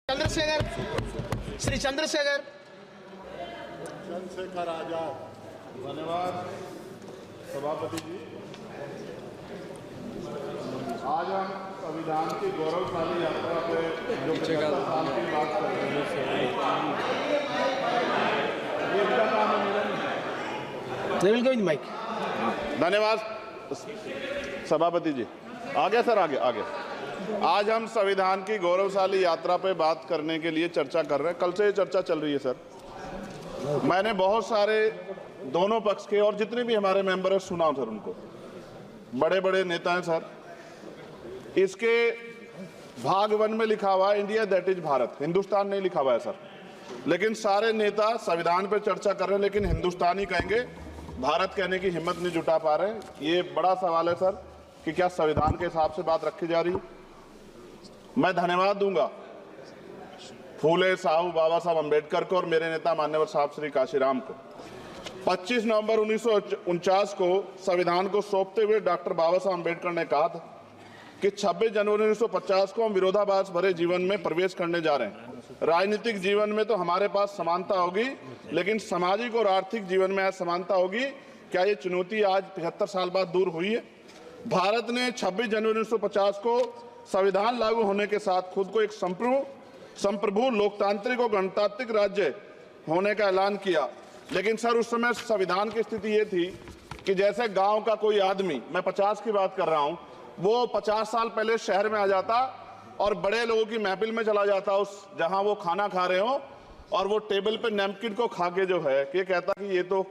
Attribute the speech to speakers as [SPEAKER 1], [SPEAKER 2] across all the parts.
[SPEAKER 1] चंद्रशेखर, श्री चंद्रशेखर
[SPEAKER 2] आजाद। धन्यवाद सभापति जी। आज हम संविधान की गौरवशाली यात्रा पे जो 75 साल की बात कर रहे हैं, ये क्या काम है मेरा?
[SPEAKER 1] माइक।
[SPEAKER 2] धन्यवाद सभापति जी। आगे सर, आगे आगे। आज हम संविधान की गौरवशाली यात्रा पे बात करने के लिए चर्चा कर रहे हैं। कल से ये चर्चा चल रही है सर। मैंने बहुत सारे दोनों पक्ष के और जितने भी हमारे मेंबर हैं सुना सर, उनको बड़े बड़े नेता हैं सर। इसके भाग 1 में लिखा हुआ है India that is Bharat, Hindustan नहीं लिखा हुआ है सर। लेकिन सारे नेता संविधान पे चर्चा कर रहे हैं, लेकिन हिंदुस्तान ही कहेंगे, भारत कहने की हिम्मत नहीं जुटा पा रहे हैं। ये बड़ा सवाल है सर कि क्या संविधान के हिसाब से बात रखी जा रही है। मैं धन्यवाद दूंगा फूले साहू बाबा साहब अम्बेडकर को और मेरे नेता मान्यवर साहब श्री काशीराम को। 25 नवंबर 1949 को संविधान को सौंपते हुए डॉक्टर बाबा साहब अम्बेडकर ने कहा था कि 26 जनवरी 1950 को हम विरोधाभास भरे जीवन में प्रवेश करने जा रहे हैं। राजनीतिक जीवन में तो हमारे पास समानता होगी, लेकिन सामाजिक और आर्थिक जीवन में असमानता होगी। क्या ये चुनौती आज 75 साल बाद दूर हुई है? भारत ने 26 जनवरी 1950 को संविधान लागू होने के साथ खुद को एक संप्रभु लोकतांत्रिक और गणतांत्रिक राज्य होने का ऐलान किया। लेकिन सर उस समय संविधान की स्थिति ये थी कि जैसे गांव का कोई आदमी, मैं 50 की बात कर रहा हूं, वो 50 साल पहले शहर में आ जाता और बड़े लोगों की महफिल में चला जाता, उस जहां वो खाना खा रहे हो, और वो टेबल पे नैपकिन को खा के जो है ये कहता कि ये तो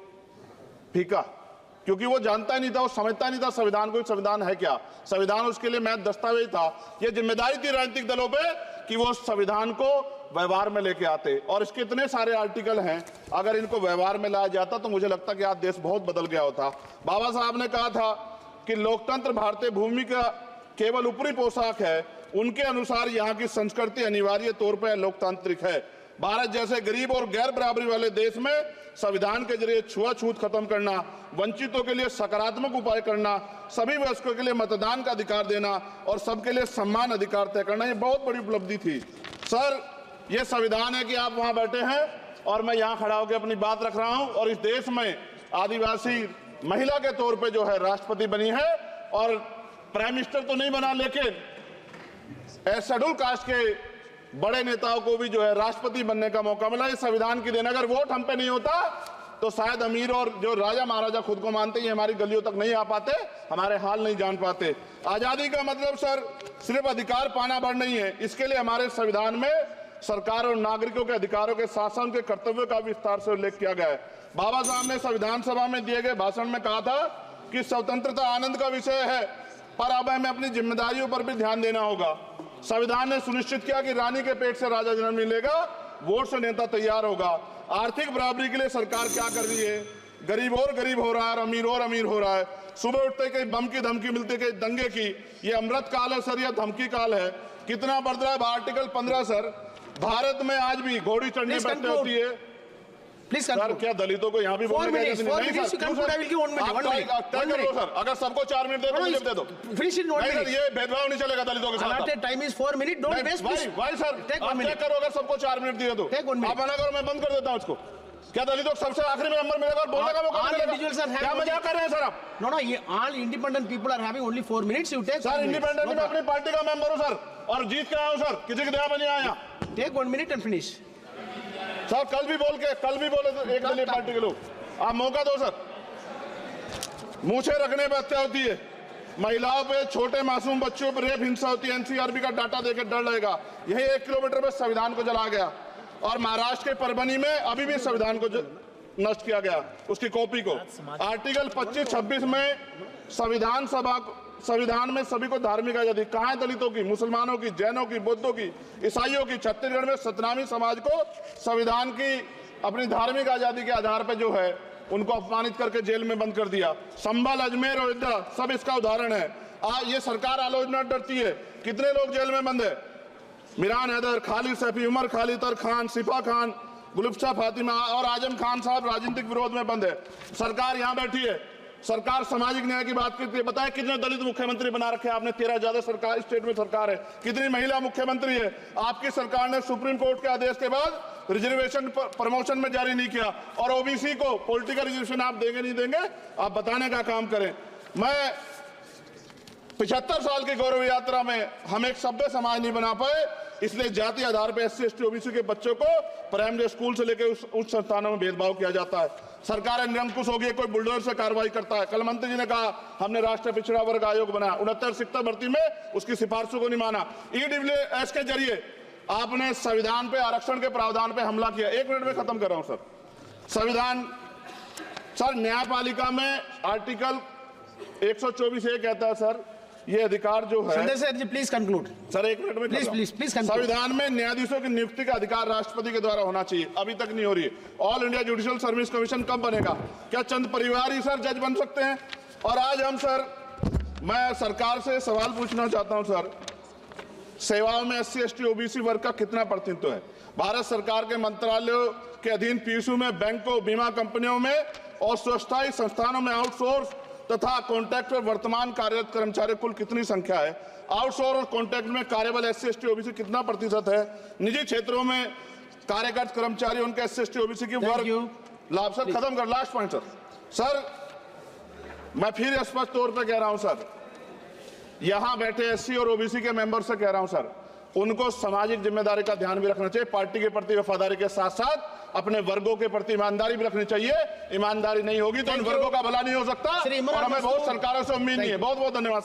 [SPEAKER 2] फीका, क्योंकि वो जानता नहीं था, वो समझता नहीं था संविधान को, संविधान है क्या। संविधान उसके लिए महज दस्तावेज था। ये जिम्मेदारी थी राजनीतिक दलों पे कि वो संविधान को व्यवहार में लेके आते। और इसके इतने सारे आर्टिकल हैं, अगर इनको व्यवहार में लाया जाता तो मुझे लगता कि आज देश बहुत बदल गया होता। बाबा साहब ने कहा था कि लोकतंत्र भारतीय भूमि का केवल ऊपरी पोशाक है, उनके अनुसार यहाँ की संस्कृति अनिवार्य तौर पर लोकतांत्रिक है। भारत जैसे गरीब और गैर बराबरी वाले देश में संविधान के जरिए छुआछूत खत्म करना, वंचितों के लिए सकारात्मक उपाय करना, सभी वयस्कों के लिए मतदान का अधिकार देना और सबके लिए सम्मान अधिकार तय करना, ये बहुत बड़ी उपलब्धि थी सर। ये संविधान है कि आप वहां बैठे हैं और मैं यहाँ खड़ा होकर अपनी बात रख रहा हूं, और इस देश में आदिवासी महिला के तौर पे जो है राष्ट्रपति बनी है, और प्राइम मिनिस्टर तो नहीं बना, लेकिन शेड्यूल कास्ट के बड़े नेताओं को भी जो है राष्ट्रपति बनने का मौका मिला। इस संविधान की देन, अगर वोट हम पे नहीं होता तो शायद अमीर और जो राजा महाराजा खुद को मानते हैं हमारी गलियों तक नहीं आ पाते, हमारे हाल नहीं जान पाते। आजादी का मतलब सर सिर्फ अधिकार पाना भर नहीं है, इसके लिए हमारे संविधान में सरकार और नागरिकों के अधिकारों के शासन के कर्तव्यों का विस्तार से उल्लेख किया गया है। बाबा साहब ने संविधान सभा में दिए गए भाषण में कहा था कि स्वतंत्रता आनंद का विषय है, पर अब हमें अपनी जिम्मेदारियों पर भी ध्यान देना होगा। संविधान ने सुनिश्चित किया कि रानी के पेट से राजा जन्म नहीं लेगा, वोट से नेता तैयार होगा। आर्थिक बराबरी के लिए सरकार क्या कर रही है? गरीब और गरीब हो रहा है और अमीर हो रहा है। सुबह उठते कहीं बम की धमकी मिलती, कहीं दंगे की। ये अमृत काल है सर या धमकी काल है? कितना बढ़ रहा है आर्टिकल 15 सर। भारत में आज भी घोड़ी चढ़ने बैठते होती है।
[SPEAKER 1] प्लीज
[SPEAKER 2] सर, क्या दलितों को यहाँ भी बोलने का सर? अगर सबको 4 मिनट दे दो, मुझे दे दो। ये भेदभाव नहीं चलेगा दलितों के साथ।
[SPEAKER 1] Time is 4 minute, don't waste.
[SPEAKER 2] भाई सर, आप चेक करो, अगर सबको 4 मिनट दिए तो आप मना करो, मैं बंद कर देता हूँ इसको। क्या दलितों को सबसे आखिरी में नंबर मिलेगा और बोलने का मौका मिलेगा? क्या मजाक कर रहे हैं सर आप?
[SPEAKER 1] नो, ये all independent people are having only 4 minutes. You take
[SPEAKER 2] sir, independent में अपनी पार्टी का मेंबर हूँ सर, और जीत के आया हूँ सर, किसी की दया में नहीं आया।
[SPEAKER 1] Take 1 minute and finish
[SPEAKER 2] sir. कल भी बोले तो एक दलीय पार्टी के लोग, आप मौका दो सर। मूछे रखने पर हत्या होती है, महिलाओं पे, छोटे मासूम बच्चों पर रेप हिंसा होती है। एनसीआरबी का डाटा देकर डर लगेगा। यही 1 किलोमीटर में संविधान को जला गया, और महाराष्ट्र के परभनी में अभी भी संविधान को नष्ट किया गया, उसकी कॉपी को। आर्टिकल 25-26 में संविधान में सभी को धार्मिक आजादी। कहाँ है दलितों की, मुसलमानों की, जैनों की, बौद्धों की, ईसाइयों की? छत्तीसगढ़ में सतनामी समाज को संविधान की अपनी धार्मिक आजादी के आधार पर जो है उनको अपमानित करके जेल में बंद कर दिया। संभल, अजमेर, अयोध्या सब इसका उदाहरण है। ये सरकार आलोचना डरती है। कितने लोग जेल में बंद है? मिरान हैदर, खालिद सैफी, उमर खालिद खान, सिफा खान, गुलफ्शा फातिमा और आजम खान साहब राजनीतिक विरोध में बंद है। सरकार यहाँ बैठी है, सरकार सामाजिक न्याय की बात करती है। बताएं कितने दलित मुख्यमंत्री बना रखे हैं आपने? 13 ज्यादा सरकार स्टेट में सरकार है। कितनी महिला मुख्यमंत्री है? आपकी सरकार ने सुप्रीम कोर्ट के आदेश के बाद रिजर्वेशन प्रमोशन में जारी नहीं किया, और ओबीसी को पॉलिटिकल रिजर्वेशन आप देंगे नहीं देंगे, आप बताने का काम करें। मैं 75 साल की गौरव यात्रा में हम एक सभ्य समाज नहीं बना पाए, इसलिए जाति आधार पर SC ST OBC के बच्चों को प्राइमरी स्कूल से लेकर उच्च संस्थानों में भेदभाव किया जाता है। सरकार निरंकुश हो गई, कोई बुलडोजर से कार्रवाई करता है। कल मंत्री जी ने कहा हमने राष्ट्रीय पिछड़ा वर्ग आयोग बनाया, 69 शिक्षक भर्ती में उसकी सिफारिशों को नहीं माना। EWS के जरिए आपने संविधान पे आरक्षण के प्रावधान पे हमला किया। 1 मिनट में खत्म कर रहा हूं सर। संविधान सर, न्यायपालिका में आर्टिकल 124 ये कहता है सर, ये अधिकार जो है,
[SPEAKER 1] Sanjay sir ji please conclude
[SPEAKER 2] sir 1 minute में
[SPEAKER 1] प्लीज
[SPEAKER 2] संविधान में न्यायाधीशों की नियुक्ति का अधिकार राष्ट्रपति के द्वारा होना चाहिए, अभी तक नहीं हो रही है। All India judicial service commission कब बनेगा? क्या चंद परिवार ही सर जज बन सकते हैं? और आज हम सर, मैं सरकार से सवाल पूछना चाहता हूं सर, सेवाओं में SC ST OBC वर्ग का कितना प्रतिनिधित्व है? भारत सरकार के मंत्रालयों के अधीन PSU में, बैंकों, बीमा कंपनियों में और स्वच्छता संस्थानों में आउटसोर्स तथा कॉन्ट्रैक्ट पर वर्तमान कार्यरत कर्मचारी कुल कितनी संख्या है? आउटसोर्स और कॉन्ट्रैक्ट में कार्यबल SC ST OBC कितना प्रतिशत है? निजी क्षेत्रों में कार्यरत कर्मचारी, उनके SC ST OBC की वर्ग लाभ। सर खत्म कर, लास्ट पॉइंट सर, मैं फिर स्पष्ट तौर पर कह रहा हूं सर, यहां बैठे SC और OBC के मेंबर से कह रहा हूं सर, उनको सामाजिक जिम्मेदारी का ध्यान भी रखना चाहिए। पार्टी के प्रति वफादारी के साथ साथ अपने वर्गों के प्रति ईमानदारी भी रखनी चाहिए। ईमानदारी नहीं होगी तो उन वर्गों का भला नहीं हो सकता, और हमें बहुत सरकारों से उम्मीद नहीं है। बहुत बहुत धन्यवाद।